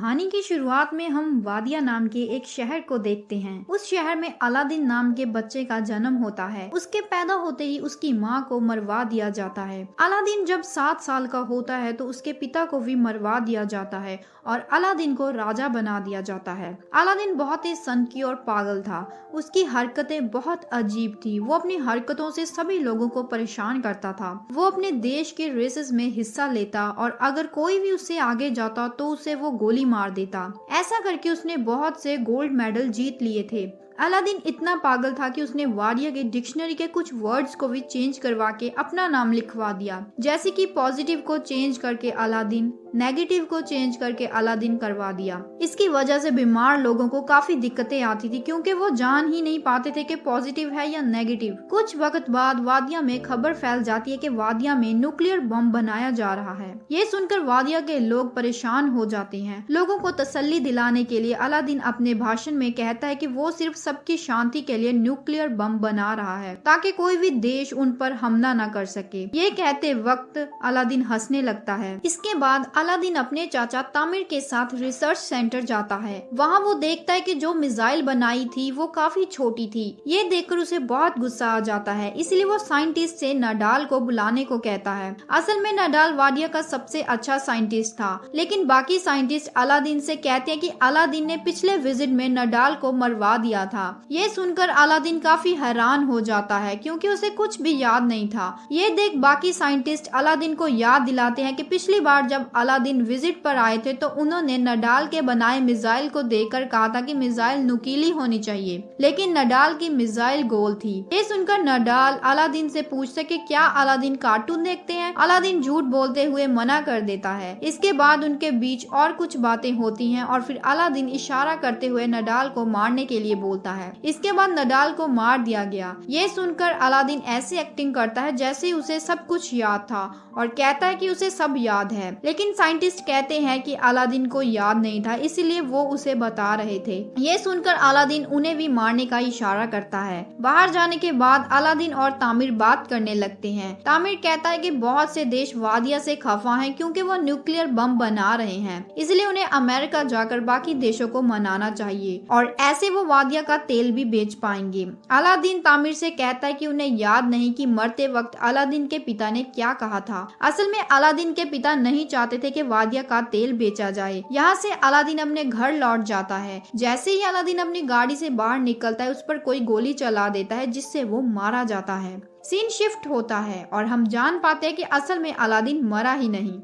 कहानी की शुरुआत में हम वादिया नाम के एक शहर को देखते हैं। उस शहर में अलादीन नाम के बच्चे का जन्म होता है। उसके पैदा होते ही उसकी माँ को मरवा दिया जाता है। अलादीन जब 7 साल का होता है तो उसके पिता को भी मरवा दिया जाता है और अलादीन को राजा बना दिया जाता है। अलादीन बहुत ही सनकी और पागल था। उसकी हरकतें बहुत अजीब थी। वो अपनी हरकतों से सभी लोगों को परेशान करता था। वो अपने देश के रेसेस में हिस्सा लेता और अगर कोई भी उससे आगे जाता तो उसे वो गोली मार देता। ऐसा करके उसने बहुत से गोल्ड मेडल जीत लिए थे। अलादीन इतना पागल था कि उसने वाडिया के डिक्शनरी के कुछ वर्ड्स को भी चेंज करवा के अपना नाम लिखवा दिया। जैसे कि पॉजिटिव को चेंज करके अलादीन, नेगेटिव को चेंज करके अलादीन करवा दिया। इसकी वजह से बीमार लोगों को काफी दिक्कतें आती थी क्योंकि वो जान ही नहीं पाते थे कि पॉजिटिव है या नेगेटिव। कुछ वक्त बाद वादिया में खबर फैल जाती है कि वादिया में न्यूक्लियर बम बनाया जा रहा है। ये सुनकर वादिया के लोग परेशान हो जाते हैं। लोगों को तसल्ली दिलाने के लिए अलादीन अपने भाषण में कहता है कि वो सिर्फ सबकी शांति के लिए न्यूक्लियर बम बना रहा है ताकि कोई भी देश उन पर हमला न कर सके। ये कहते वक्त अलादीन हंसने लगता है। इसके बाद अलादीन अपने चाचा तामिर के साथ रिसर्च सेंटर जाता है। वहाँ वो देखता है कि जो मिसाइल बनाई थी वो काफी छोटी थी। ये देखकर उसे बहुत गुस्सा आ जाता है, इसलिए वो साइंटिस्ट से नडाल को बुलाने को कहता है। असल में नडाल वाडिया का सबसे अच्छा साइंटिस्ट था, लेकिन बाकी साइंटिस्ट अलादीन से कहते हैं कि अलादीन ने पिछले विजिट में नडाल को मरवा दिया था। ये सुनकर अलादीन काफी हैरान हो जाता है क्योंकि उसे कुछ भी याद नहीं था। ये देख बाकी साइंटिस्ट अलादीन को याद दिलाते हैं कि पिछली बार जब अलादीन विजिट पर आए थे तो उन्होंने नडाल के बनाए मिसाइल को देखकर कहा था कि मिसाइल नुकीली होनी चाहिए, लेकिन नडाल की मिसाइल गोल थी। ये सुनकर नडाल अलादीन से पूछता कि क्या अलादीन कार्टून देखते हैं। अलादीन झूठ बोलते हुए मना कर देता है। इसके बाद उनके बीच और कुछ बातें होती हैं और फिर अलादीन इशारा करते हुए नडाल को मारने के लिए बोलता है। इसके बाद नडाल को मार दिया गया। ये सुनकर अलादीन ऐसी एक्टिंग करता है जैसे उसे सब कुछ याद था और कहता है कि उसे सब याद है, लेकिन साइंटिस्ट कहते हैं कि अलादीन को याद नहीं था, इसीलिए वो उसे बता रहे थे। ये सुनकर अलादीन उन्हें भी मारने का इशारा करता है। बाहर जाने के बाद अलादीन और तामिर बात करने लगते हैं। तामिर कहता है कि बहुत से देश वादिया से खफा हैं क्योंकि वो न्यूक्लियर बम बना रहे हैं, इसलिए उन्हें अमेरिका जाकर बाकी देशों को मनाना चाहिए और ऐसे वो वादिया का तेल भी बेच पाएंगे। अलादीन तामिर से कहता है कि उन्हें याद नहीं कि मरते वक्त अलादीन के पिता ने क्या कहा था। असल में अलादीन के पिता नहीं चाहते थे कि वादिया का तेल बेचा जाए। यहाँ से अलादीन अपने घर लौट जाता है। जैसे ही अलादीन अपनी गाड़ी से बाहर निकलता है उस पर कोई गोली चला देता है जिससे वो मारा जाता है। सीन शिफ्ट होता है और हम जान पाते हैं कि असल में अलादीन मरा ही नहीं,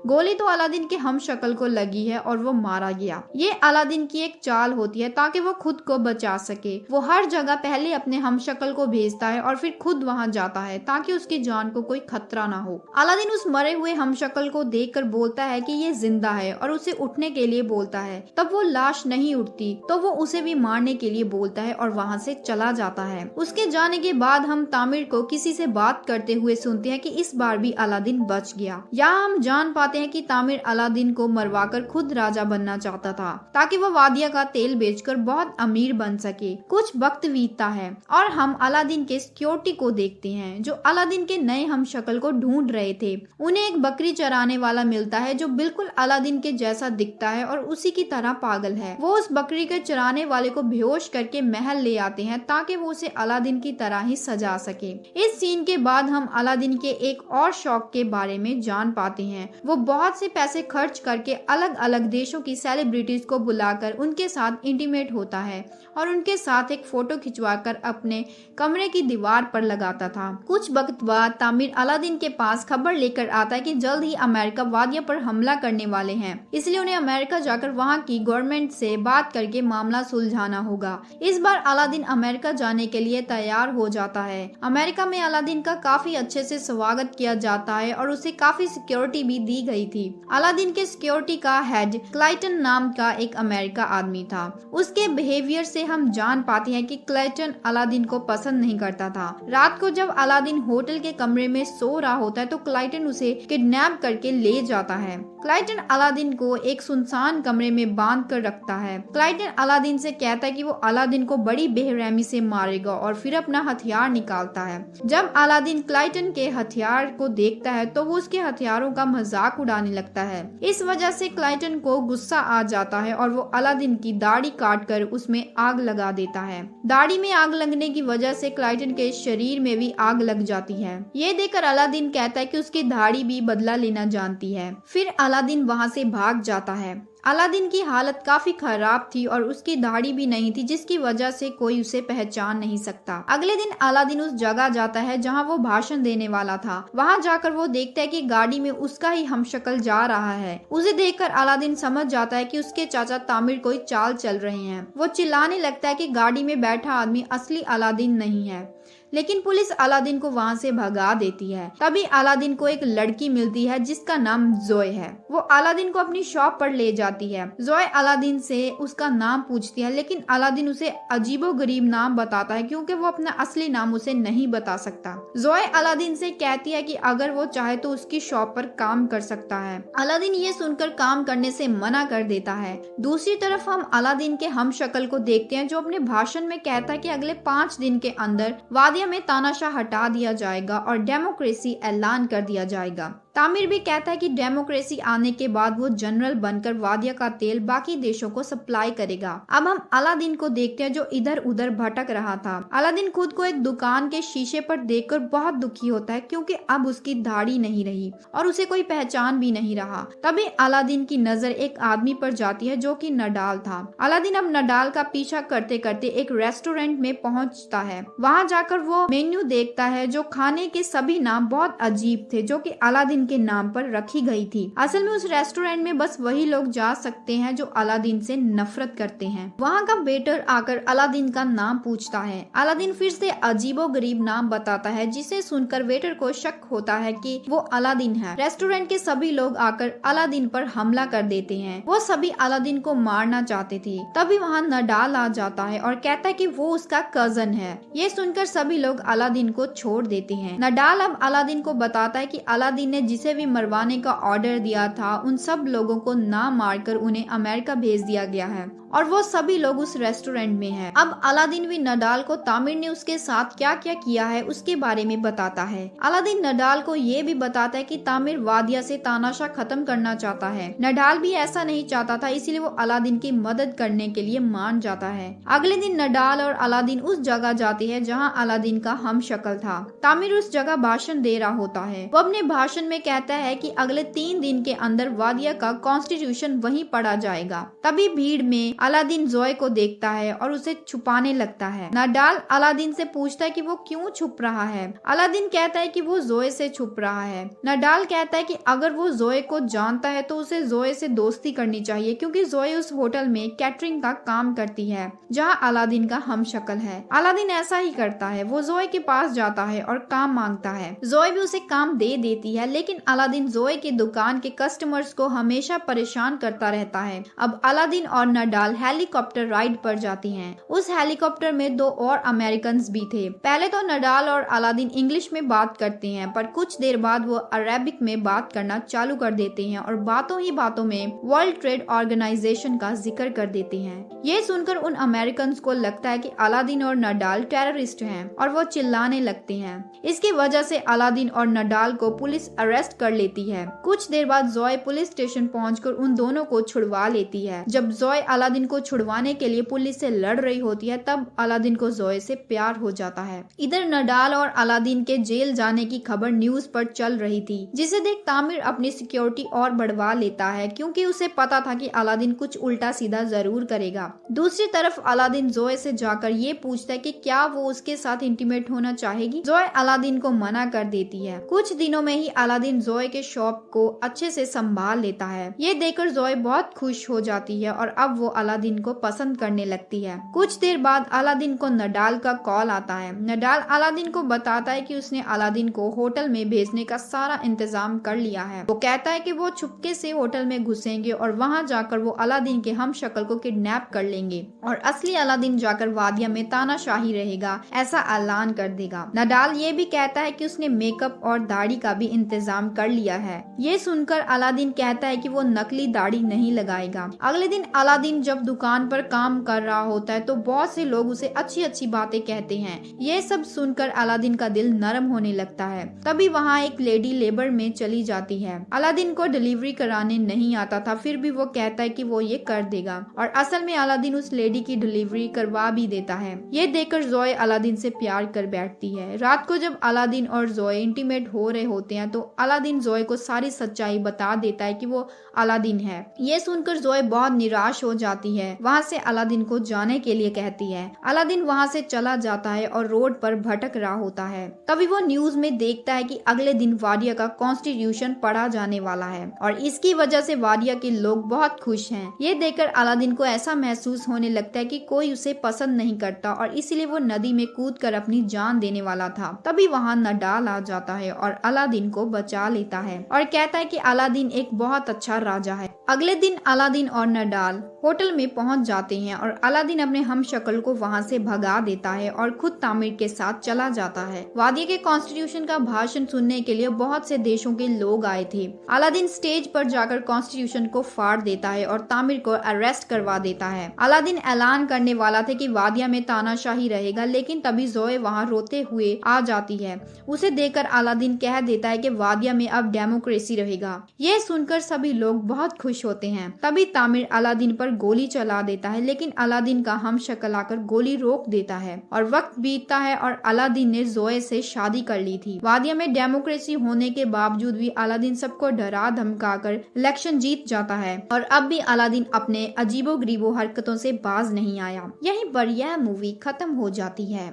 गोली तो अलादीन के हम शक्ल को लगी है और वो मारा गया। ये अलादीन की एक चाल होती है ताकि वो खुद को बचा सके। वो हर जगह पहले अपने हम शक्ल को भेजता है और फिर खुद वहां जाता है ताकि उसकी जान को कोई खतरा ना हो। अलादीन उस मरे हुए हम शक्ल को देखकर बोलता है कि ये जिंदा है और उसे उठने के लिए बोलता है। तब वो लाश नहीं उठती तो वो उसे भी मारने के लिए बोलता है और वहाँ से चला जाता है। उसके जाने के बाद हम तामिर को किसी से बात करते हुए सुनते हैं कि इस बार भी अलादीन बच गया। यहाँ हम जान पाते हैं कि तामिर अलादीन को मरवाकर खुद राजा बनना चाहता था ताकि वो वादिया का तेल बेचकर बहुत अमीर बन सके। कुछ वक्त बीतता है और हम अलादीन के सिक्योरिटी को देखते हैं जो अलादीन के नए हम शक्ल को ढूंढ रहे थे। उन्हें एक बकरी चराने वाला मिलता है जो बिल्कुल अलादीन के जैसा दिखता है और उसी की तरह पागल है। वो उस बकरी के चराने वाले को बेहोश करके महल ले आते हैं ताकि वो उसे अलादीन की तरह ही सजा सके। इस सीन के बाद हम अलादीन के एक और शौक के बारे में जान पाते हैं। वो बहुत से पैसे खर्च करके अलग अलग देशों की सेलिब्रिटीज को बुलाकर उनके साथ इंटीमेट होता है और उनके साथ एक फोटो खिंचवाकर अपने कमरे की दीवार पर लगाता था। कुछ वक्त बाद तामिर अलादीन के पास खबर लेकर आता है कि जल्द ही अमेरिका वादिया पर हमला करने वाले हैं, इसलिए उन्हें अमेरिका जाकर वहां की गवर्नमेंट से बात करके मामला सुलझाना होगा। इस बार अलादीन अमेरिका जाने के लिए तैयार हो जाता है। अमेरिका में अलादीन का काफी अच्छे से स्वागत किया जाता है और उसे काफी सिक्योरिटी भी दी गई थी। अलादीन के सिक्योरिटी का हेड क्लाइटन नाम का एक अमेरिका आदमी था। उसके बिहेवियर से हम जान पाते हैं कि क्लाइटन अलादीन को पसंद नहीं करता था। रात को जब अलादीन होटल के कमरे में सो रहा होता है तो क्लाइटन उसे किडनैप करके ले जाता है। क्लाइटन अलादीन को एक सुनसान कमरे में बांध कर रखता है। क्लाइटन अलादीन से कहता है कि वो अलादीन को बड़ी बेरहमी से मारेगा और फिर अपना हथियार निकालता है। जब अलादीन क्लाइटन के हथियार को देखता है तो वो उसके हथियारों का मजाक उड़ाने लगता है। इस वजह से क्लाइटन को गुस्सा आ जाता है और वो अलादीन की दाढ़ी काट कर उसमें आग लगा देता है। दाढ़ी में आग लगने की वजह से क्लाइटन के शरीर में भी आग लग जाती है। ये देखकर अलादीन कहता है कि उसकी दाढ़ी भी बदला लेना जानती है। फिर अलादीन वहाँ से भाग जाता है। अलादीन की हालत काफी खराब थी और उसकी दाढ़ी भी नहीं थी, जिसकी वजह से कोई उसे पहचान नहीं सकता। अगले दिन अलादीन उस जगह जाता है जहां वो भाषण देने वाला था। वहां जाकर वो देखता है कि गाड़ी में उसका ही हमशक्ल जा रहा है। उसे देखकर अलादीन समझ जाता है कि उसके चाचा तामिर कोई चाल चल रहे हैं। वो चिल्लाने लगता है कि गाड़ी में बैठा आदमी असली अलादीन नहीं है, लेकिन पुलिस अलादीन को वहां से भगा देती है। तभी अलादीन को एक लड़की मिलती है जिसका नाम जोय है। वो अलादीन को अपनी शॉप पर ले जाती है। जोय अलादीन से उसका नाम पूछती है, लेकिन अलादीन उसे अजीबोगरीब नाम बताता है क्योंकि वो अपना असली नाम उसे नहीं बता सकता। जोय अलादीन से कहती है कि अगर वो चाहे तो उसकी शॉप पर काम कर सकता है। अलादीन ये सुनकर काम करने से मना कर देता है। दूसरी तरफ हम अलादीन के हमशक्ल को देखते हैं जो अपने भाषण में कहता है कि अगले 5 दिन के अंदर वादिया में तानाशाह हटा दिया जाएगा और डेमोक्रेसी ऐलान कर दिया जाएगा। तामिर भी कहता है कि डेमोक्रेसी आने के बाद वो जनरल बनकर वादिया का तेल बाकी देशों को सप्लाई करेगा। अब हम अलादीन को देखते हैं जो इधर उधर भटक रहा था। अलादीन खुद को एक दुकान के शीशे पर देखकर बहुत दुखी होता है क्योंकि अब उसकी दाढ़ी नहीं रही और उसे कोई पहचान भी नहीं रहा। तभी अलादीन की नजर एक आदमी पर जाती है जो कि नडाल था। अलादीन अब नडाल का पीछा करते करते एक रेस्टोरेंट में पहुंचता है। वहां जाकर वो मेन्यू देखता है जो खाने के सभी नाम बहुत अजीब थे जो कि अलादीन के नाम पर रखी गई थी। असल में उस रेस्टोरेंट में बस वही लोग जा सकते हैं जो अलादीन से नफरत करते हैं। वहाँ का वेटर आकर अलादीन का नाम पूछता है। अलादीन फिर से अजीबोगरीब नाम बताता है जिसे सुनकर वेटर को शक होता है कि वो अलादीन है। रेस्टोरेंट के सभी लोग आकर अलादीन पर हमला कर देते हैं। वो सभी अलादीन को मारना चाहते थे। तभी वहाँ नडाल आ जाता है और कहता है कि वो उसका कजन है। ये सुनकर सभी लोग अलादीन को छोड़ देते हैं। नडाल अब अलादीन को बताता है कि अलादीन ने जिसे भी मरवाने का ऑर्डर दिया था उन सब लोगों को ना मारकर उन्हें अमेरिका भेज दिया गया है और वो सभी लोग उस रेस्टोरेंट में हैं। अब अलादीन भी नडाल को तामिर ने उसके साथ क्या क्या किया है उसके बारे में बताता है। अलादीन नडाल को ये भी बताता है कि तामिर वादिया से तानाशाह खत्म करना चाहता है। नडाल भी ऐसा नहीं चाहता था, इसीलिए वो अलादीन की मदद करने के लिए मान जाता है। अगले दिन नडाल और अलादीन उस जगह जाते हैं जहाँ अलादीन का हमशक्ल था। तामिर उस जगह भाषण दे रहा होता है। वो अपने भाषण में कहता है कि अगले 3 दिन के अंदर वादिया का कॉन्स्टिट्यूशन वहीं पढ़ा जाएगा। तभी भीड़ में अलादीन जोय को देखता है और उसे छुपाने लगता है। नडाल अलादीन से पूछता है कि वो क्यों छुप रहा है। अलादीन कहता है कि वो जोय से छुप रहा है। नडाल कहता है कि अगर वो जोय को जानता है तो उसे जोय से दोस्ती करनी चाहिए क्योंकि जोय उस होटल में कैटरिंग का काम करती है जहाँ अलादीन का हमशक्ल है। अलादीन ऐसा ही करता है। वो जोय के पास जाता है और काम मांगता है। जोय भी उसे काम दे देती है, लेकिन अलादीन जोय के दुकान के कस्टमर्स को हमेशा परेशान करता रहता है। अब अलादीन और नडाल हेलीकॉप्टर राइड पर जाती हैं। उस हेलीकॉप्टर में 2 और अमेरिकन भी थे। पहले तो नडाल और अलादीन इंग्लिश में बात करते हैं, पर कुछ देर बाद वो अरेबिक में बात करना चालू कर देते हैं और बातों ही बातों में वर्ल्ड ट्रेड ऑर्गेनाइजेशन का जिक्र कर देते हैं। ये सुनकर उन अमेरिकन को लगता है कि अलादीन और नडाल टेररिस्ट हैं और वो चिल्लाने लगते हैं। इसकी वजह से अलादीन और नडाल को पुलिस अरेस्ट कर लेती है। कुछ देर बाद जोय पुलिस स्टेशन पहुंचकर उन दोनों को छुड़वा लेती है। जब जोय अलादीन को छुड़वाने के लिए पुलिस से लड़ रही होती है तब अलादीन को जोय से प्यार हो जाता है। इधर नडाल और अलादीन के जेल जाने की खबर न्यूज पर चल रही थी, जिसे देख तामिर अपनी सिक्योरिटी और बढ़वा लेता है क्योंकि उसे पता था कि अलादीन कुछ उल्टा सीधा जरूर करेगा। दूसरी तरफ अलादीन जोय से जाकर ये पूछता है कि क्या वो उसके साथ इंटीमेट होना चाहेगी। जोय अलादीन को मना कर देती है। कुछ दिनों में ही अलादीन जोय के शॉप को अच्छे से संभाल लेता है। ये देखकर जोय बहुत खुश हो जाती है और अब वो अलादीन को पसंद करने लगती है। कुछ देर बाद अलादीन को नडाल का कॉल आता है। नडाल अलादीन को बताता है कि उसने अलादीन को होटल में भेजने का सारा इंतजाम कर लिया है। वो कहता है कि वो चुपके से होटल में घुसेंगे और वहां जाकर वो अलादीन के हमशक्ल को किडनैप कर लेंगे और असली अलादीन जाकर वादिया में तानाशाही रहेगा ऐसा ऐलान कर देगा। नडाल ये भी कहता है कि उसने मेकअप और दाढ़ी का भी इंतजाम कर लिया है। ये सुनकर अलादीन कहता है कि वो नकली दाढ़ी नहीं लगाएगा। अगले दिन अलादीन जब जब दुकान पर काम कर रहा होता है तो बहुत से लोग उसे अच्छी अच्छी बातें कहते हैं। ये सब सुनकर अलादीन का दिल नरम होने लगता है। तभी वहाँ एक लेडी लेबर में चली जाती है। अलादीन को डिलीवरी कराने नहीं आता था, फिर भी वो कहता है कि वो ये कर देगा और असल में अलादीन उस लेडी की डिलीवरी करवा भी देता है। ये देखकर जोए अलादीन से प्यार कर बैठती है। रात को जब अलादीन और जोए इंटीमेट हो रहे होते हैं तो अलादीन जोए को सारी सच्चाई बता देता है कि वो अलादीन है। ये सुनकर जोए बहुत निराश हो जाती है। वहाँ से अलादीन को जाने के लिए कहती है। अलादीन वहाँ से चला जाता है और रोड पर भटक रहा होता है। तभी वो न्यूज में देखता है कि अगले दिन वाडिया का कॉन्स्टिट्यूशन पढ़ा जाने वाला है और इसकी वजह से वाडिया के लोग बहुत खुश हैं। ये देखकर अलादीन को ऐसा महसूस होने लगता है कि कोई उसे पसंद नहीं करता और इसीलिए वो नदी में कूदकर अपनी जान देने वाला था। तभी वहाँ नडाल आ जाता है और अलादीन को बचा लेता है और कहता है कि अलादीन एक बहुत अच्छा राजा है। अगले दिन अलादीन और नडाल होटल में पहुंच जाते हैं और अलादीन अपने हमशक्ल को वहां से भगा देता है और खुद तामिर के साथ चला जाता है। वादिया के कॉन्स्टिट्यूशन का भाषण सुनने के लिए बहुत से देशों के लोग आए थे। अलादीन स्टेज पर जाकर कॉन्स्टिट्यूशन को फाड़ देता है और तामिर को अरेस्ट करवा देता है। अलादीन ऐलान करने वाला था कि वादिया में तानाशाही रहेगा, लेकिन तभी जोए वहां रोते हुए आ जाती है। उसे देखकर अलादीन कह देता है कि वादिया में अब डेमोक्रेसी रहेगा। यह सुनकर सभी लोग बहुत खुश होते हैं। तभी तामिर अलादीन पर गोली चला देता है, लेकिन अलादीन का हमशक्ल आकर गोली रोक देता है और वक्त बीतता है और अलादीन ने जोए से शादी कर ली थी। वादिया में डेमोक्रेसी होने के बावजूद भी अलादीन सबको डरा धमकाकर इलेक्शन जीत जाता है और अब भी अलादीन अपने अजीबोगरीबो हरकतों से बाज नहीं आया। यहीं पर यह मूवी खत्म हो जाती है।